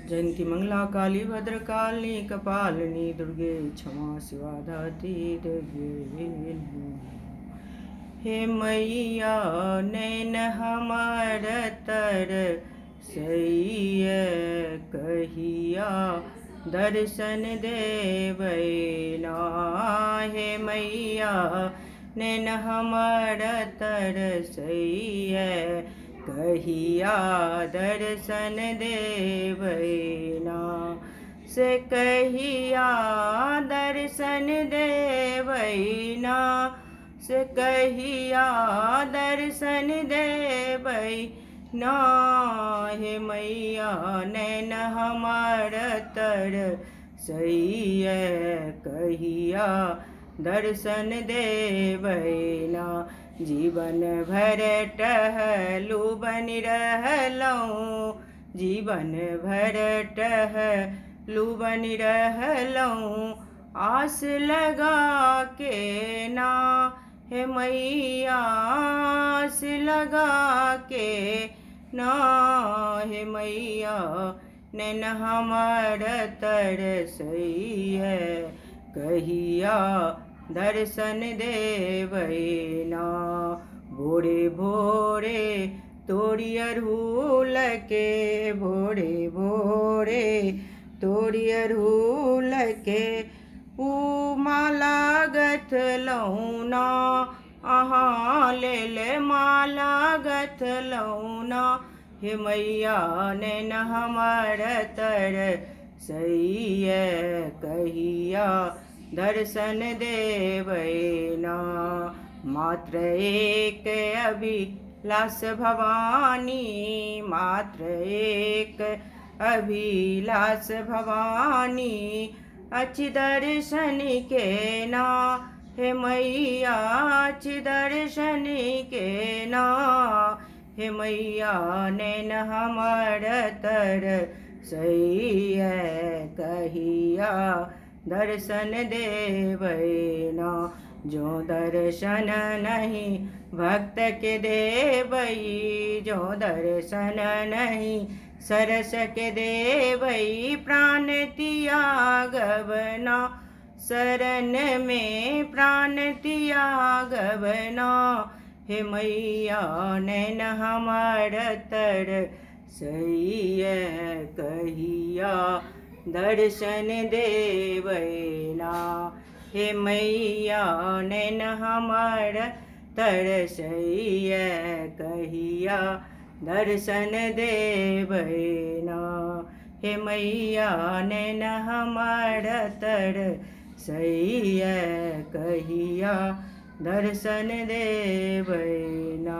जयंती मंगला काली भद्रकाली कपालिनी दुर्गे क्षमा शिवा धात्री देवी। हे मैया नैन हमर तर सैय कहिया दर्शन देवैना। हे मैया नैन हमर तर सैय कहिया दर्शन देवैना। से कहिया दर्शन देवैना। से कहिया दर्शन देवैना। हे मैया नैन हमर तर सैय कहिया दर्शन देवैना। जीवन भर टहलू बनि रहलहुँ। जीवन भर टहलू बनि रहलहुँ। आस लगा के ना। हे मैया आस लगा के ना। हे मैया नैन हमर तर सैय कहिया दर्शन देवैना। भोरे भोरे तोरी अड़हुल के। भोरे भोरे तोरी अड़हुल के माला गथलहुँ ना। अहाँ लेल माला गथलहुँ ना। हे मैया नैन हमर तर सैय कहिया दर्शन देवैना। मात्र एक अभिलाष भवानी। मात्र एक अभिलाष भवानी अच्छी दर्शन के ना। हे मैया अच्छी दर्शन के ना। हे मैया नैन हमर तर सैय कहिया दर्शन देवैना। जो दर्शन नहीं भक्त के देवई। जो दर्शन नहीं सरस के देवई। प्राण त्यागवना शरण में प्राण त्यागवना। हे मैया नैन हमर तर सैय कहिया दर्शन देवैना। हे मैया नैन हमर तर सैय कहिया दर्शन देवैना। हे मैया नैन हमर तर सैय कहिया दर्शन देवैना।